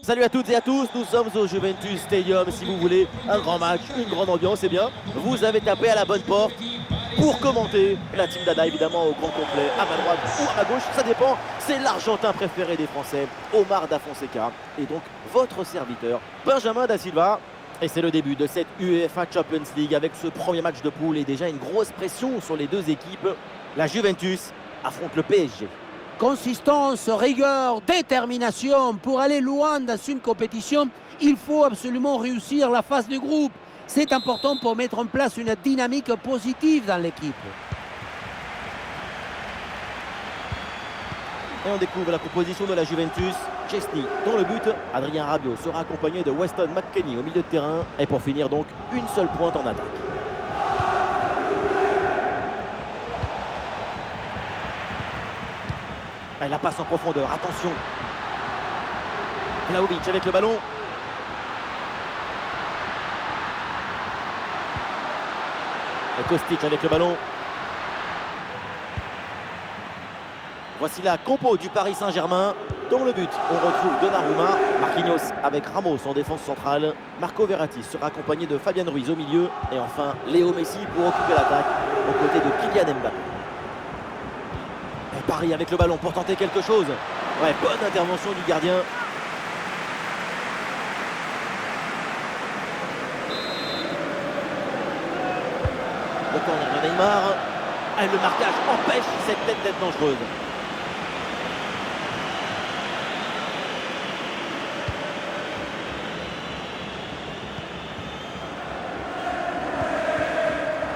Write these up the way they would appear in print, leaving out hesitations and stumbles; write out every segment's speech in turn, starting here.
Salut à toutes et à tous, nous sommes au Juventus Stadium. Si vous voulez un grand match, une grande ambiance, eh bien, vous avez tapé à la bonne porte pour commenter la team d'Anna, évidemment au grand complet, à ma droite ou à ma gauche, ça dépend. C'est l'Argentin préféré des Français, Omar Da Fonseca, et donc votre serviteur, Benjamin Da Silva. Et c'est le début de cette UEFA Champions League avec ce premier match de poule et déjà une grosse pression sur les deux équipes. La Juventus affronte le PSG. Consistance, rigueur, détermination. Pour aller loin dans une compétition, il faut absolument réussir la phase de groupe. C'est important pour mettre en place une dynamique positive dans l'équipe. Et on découvre la composition de la Juventus. Chesney dans le but, Adrien Rabiot sera accompagné de Weston McKennie au milieu de terrain. Et pour finir donc, une seule pointe en attaque. Et la passe en profondeur, attention. Vlahovic avec le ballon. Et Kostic avec le ballon. Voici la compo du Paris Saint-Germain. Dans le but, on retrouve Donnarumma, Marquinhos avec Ramos en défense centrale. Marco Verratti sera accompagné de Fabian Ruiz au milieu. Et enfin, Léo Messi pour occuper l'attaque aux côtés de Kylian Mbappé. Et Paris avec le ballon pour tenter quelque chose. Ouais, bonne intervention du gardien. Le corner de Neymar. Et le marquage empêche cette tête d'être dangereuse.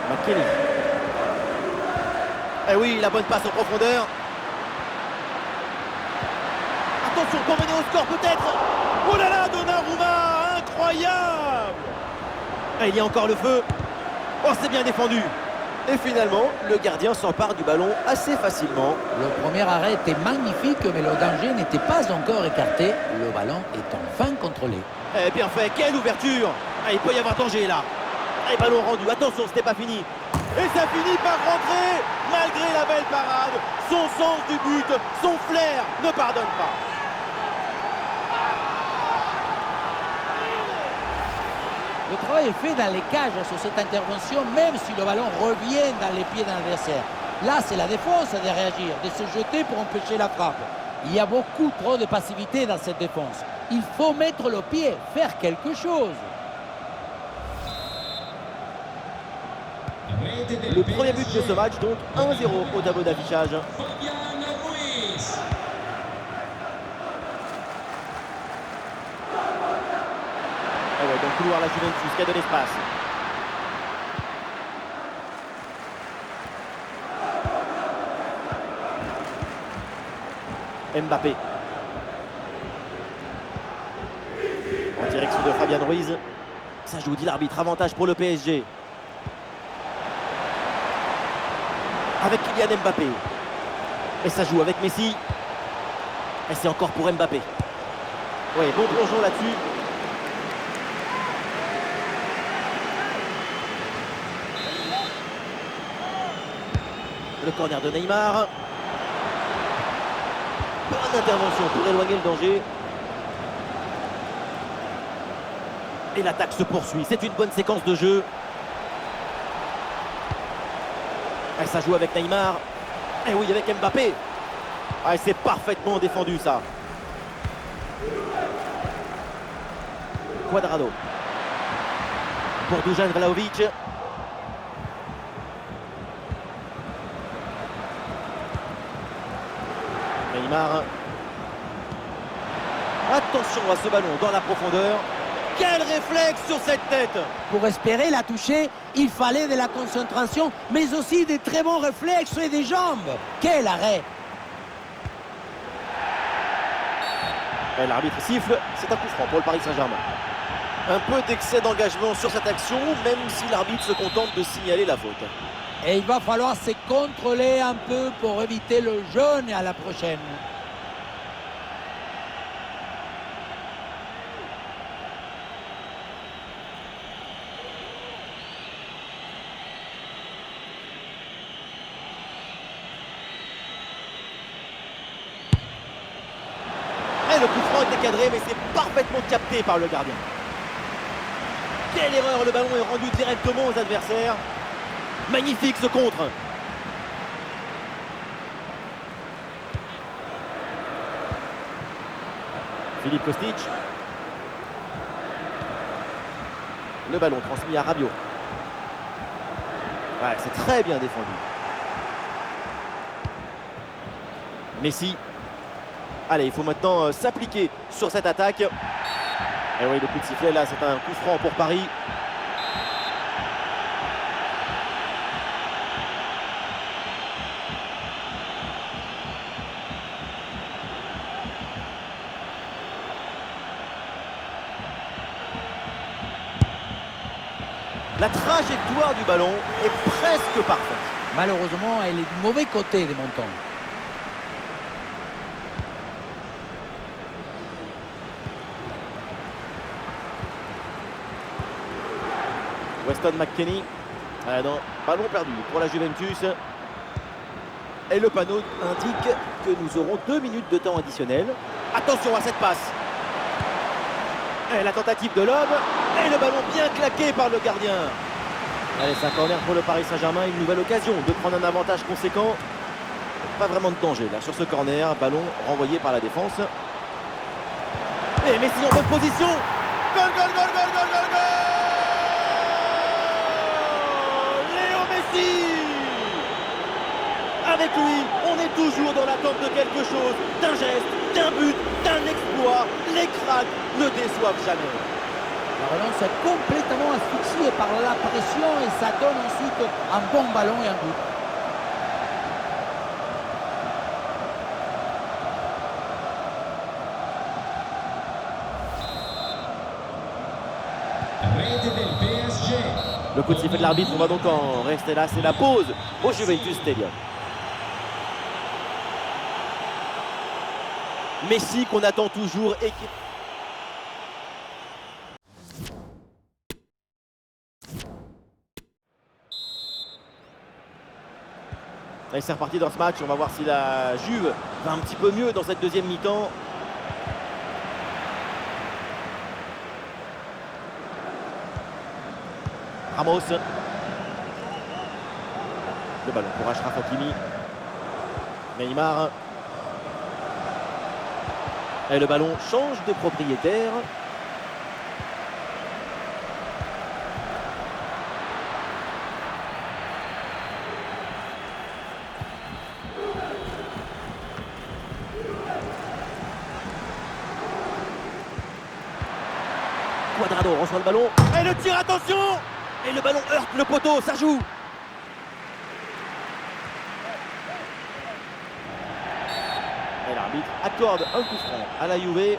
McKennie. Eh oui, la bonne passe en profondeur. Attention pour mener au score peut-être. Oh là là, Donnarumma, incroyable. Et il y a encore le feu. Oh, c'est bien défendu. Et finalement, le gardien s'empare du ballon assez facilement. Le premier arrêt était magnifique, mais le danger n'était pas encore écarté. Le ballon est enfin contrôlé. Eh bien fait, quelle ouverture. Ah, il peut y avoir danger là. Et ballon rendu, attention, c'était pas fini. Et ça finit par rentrer, malgré la belle parade. Son sens du but, son flair ne pardonne pas. Le travail est fait dans les cages sur cette intervention, même si le ballon revient dans les pieds d'un adversaire. Là, c'est la défense de réagir, de se jeter pour empêcher la frappe. Il y a beaucoup trop de passivité dans cette défense. Il faut mettre le pied, faire quelque chose. Le premier but de ce match, donc 1-0 au tableau d'affichage. Et ouais, dans le couloir, la Juventus qui a de l'espace. Mbappé. En direction de Fabian Ruiz. Ça joue, dit l'arbitre, avantage pour le PSG. Avec Kylian Mbappé. Et ça joue avec Messi. Et c'est encore pour Mbappé. Oui, bon plongeon là-dessus. Le corner de Neymar. Bonne intervention pour éloigner le danger. Et l'attaque se poursuit. C'est une bonne séquence de jeu. Et ça joue avec Neymar. Et oui, avec Mbappé. Ah, c'est parfaitement défendu ça. Cuadrado. Pour Dusan Vlahovic. Neymar. Attention à ce ballon dans la profondeur. Quel réflexe sur cette tête! Pour espérer la toucher, il fallait de la concentration, mais aussi des très bons réflexes et des jambes. Quel arrêt! Et l'arbitre siffle, c'est un coup franc pour le Paris Saint-Germain. Un peu d'excès d'engagement sur cette action, même si l'arbitre se contente de signaler la faute. Et il va falloir se contrôler un peu pour éviter le jaune à la prochaine. Et le coup franc était cadré, mais c'est parfaitement capté par le gardien. Quelle erreur, le ballon est rendu directement aux adversaires. Magnifique ce contre. Philippe Kostic. Le ballon transmis à Rabiot. Ouais, c'est très bien défendu. Messi. Allez, il faut maintenant s'appliquer sur cette attaque. Et oui, le coup de sifflet là, c'est un coup franc pour Paris. La trajectoire du ballon est presque parfaite. Malheureusement, elle est du mauvais côté des montants. Weston McKennie. Ah non, ballon perdu pour la Juventus. Et le panneau indique que nous aurons 2 minutes de temps additionnel. Attention à cette passe. Et la tentative de l'homme. Et le ballon bien claqué par le gardien. Allez, c'est un corner pour le Paris Saint-Germain. Une nouvelle occasion de prendre un avantage conséquent. Pas vraiment de danger là sur ce corner. Ballon renvoyé par la défense. Et Messi en bonne position. Goal, goal, goal, goal, goal, goal, goal. Léo Messi. Avec lui, on est toujours dans l'attente de quelque chose, d'un geste, d'un but, d'un exploit. Les cracks ne déçoivent jamais. La relance est complètement asphyxiée par la pression et ça donne ensuite un bon ballon et un but. Le coup de sifflet de l'arbitre, on va donc en rester là. C'est la pause au Juventus Stadium. Messi qu'on attend toujours et qui... Allez, c'est reparti dans ce match. On va voir si la Juve va un petit peu mieux dans cette deuxième mi-temps. Ramos. Le ballon pour Achraf Hakimi. Neymar. Et le ballon change de propriétaire. Cuadrado reçoit le ballon. Et le tir, attention! Et le ballon heurte le poteau, ça joue. Et l'arbitre accorde un coup franc à la Juve.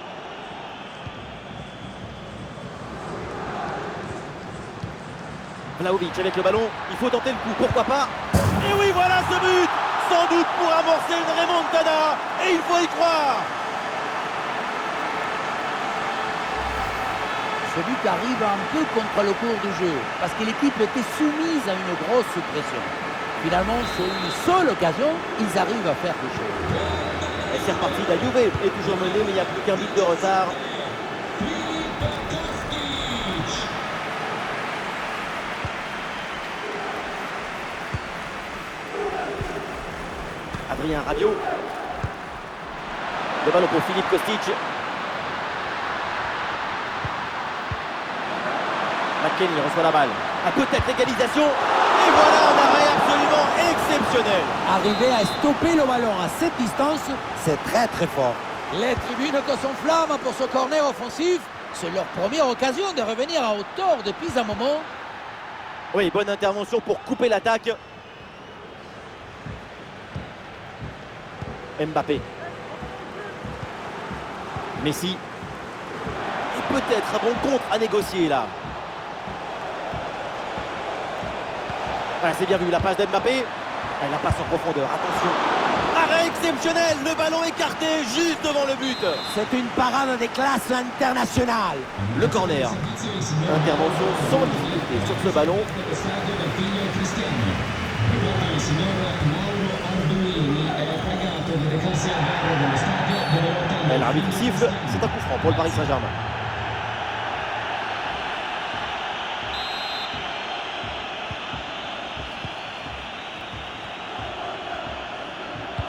Vlahovic avec le ballon, il faut tenter le coup, pourquoi pas. Et oui, voilà ce but, sans doute pour amorcer une remontada, et il faut y croire. Ce but arrive un peu contre le cours du jeu, parce que l'équipe était soumise à une grosse pression. Finalement, sur une seule occasion, ils arrivent à faire quelque chose. Et c'est reparti, la Juve est toujours menée, mais il n'y a plus qu'un but de retard. Adrien Rabiot. Le ballon pour Philippe Kostic. McKennie reçoit la balle. À peut-être l'égalisation. Et voilà un arrêt absolument exceptionnel. Arriver à stopper le ballon à cette distance, c'est très très fort. Les tribunes que s'enflamment pour ce corner offensif, c'est leur première occasion de revenir à hauteur depuis un moment. Oui, bonne intervention pour couper l'attaque. Mbappé. Messi. Et peut-être un bon contre à négocier là. Voilà, c'est bien vu, la passe d'Mbappé. Et la passe en profondeur, attention. Arrêt exceptionnel, le ballon écarté juste devant le but. C'est une parade des classes internationales. Le corner. Intervention sans difficulté sur ce ballon. Et l'arbitre siffle, c'est un coup franc pour le Paris Saint-Germain.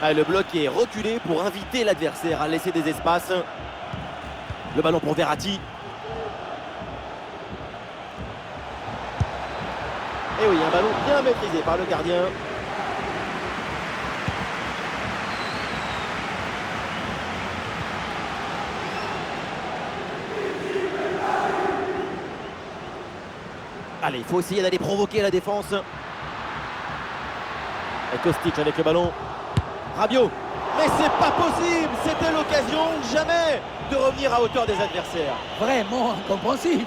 Ah, le bloc est reculé pour inviter l'adversaire à laisser des espaces. Le ballon pour Verratti. Et oui, un ballon bien maîtrisé par le gardien. Allez, il faut essayer d'aller provoquer la défense. Et Kostic avec le ballon. Rabiot. Mais c'est pas possible. C'était l'occasion jamais de revenir à hauteur des adversaires. Vraiment incompréhensible.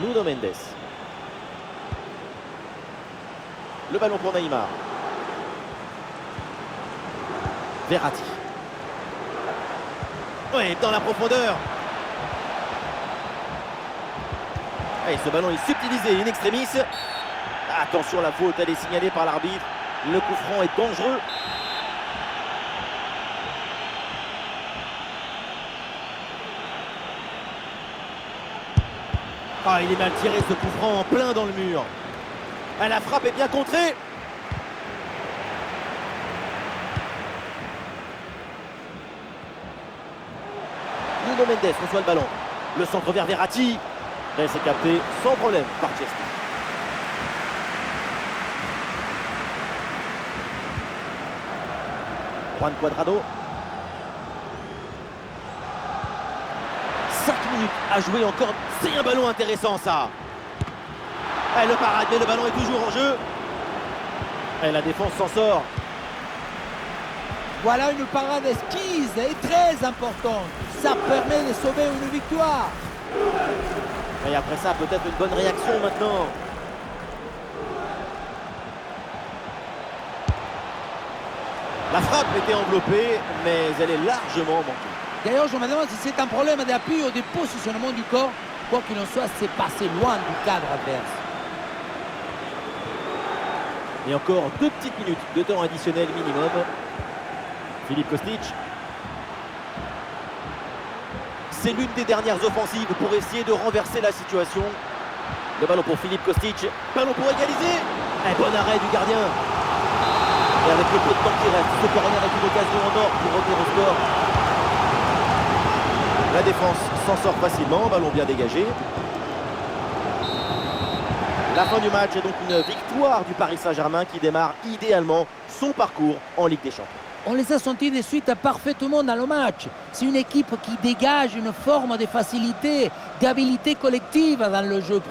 Nuno Mendes. Le ballon pour Neymar. Verratti. Oui, dans la profondeur. Et ce ballon est subtilisé in extremis. Attention, la faute, elle est signalée par l'arbitre. Le coup franc est dangereux. Ah, il est mal tiré ce coup franc en plein dans le mur. Ah, la frappe est bien contrée. Nuno Mendes reçoit le ballon. Le centre vers Verratti. Et c'est capté sans problème par Chesney. Juan Cuadrado. 5 minutes à jouer encore. C'est un ballon intéressant ça. Et le parade, mais le ballon est toujours en jeu. Et la défense s'en sort. Voilà une parade esquisse et très importante. Ça permet de sauver une victoire. Et après ça, peut-être une bonne réaction maintenant. La frappe était enveloppée, mais elle est largement manquée. D'ailleurs, je me demande si c'est un problème d'appui ou de positionnement du corps. Quoi qu'il en soit, c'est passé loin du cadre adverse. Et encore 2 petites minutes de temps additionnel minimum. Philippe Kostic. C'est l'une des dernières offensives pour essayer de renverser la situation. Le ballon pour Philippe Kostic. Ballon pour égaliser. Un bon arrêt du gardien. Et avec le peu de temps qui reste, ce corner est une occasion en or pour revenir au score. La défense s'en sort facilement. Ballon bien dégagé. La fin du match est donc une victoire du Paris Saint-Germain qui démarre idéalement son parcours en Ligue des Champions. On les a sentis de suite parfaitement dans le match. C'est une équipe qui dégage une forme de facilité, d'habilité collective dans le jeu.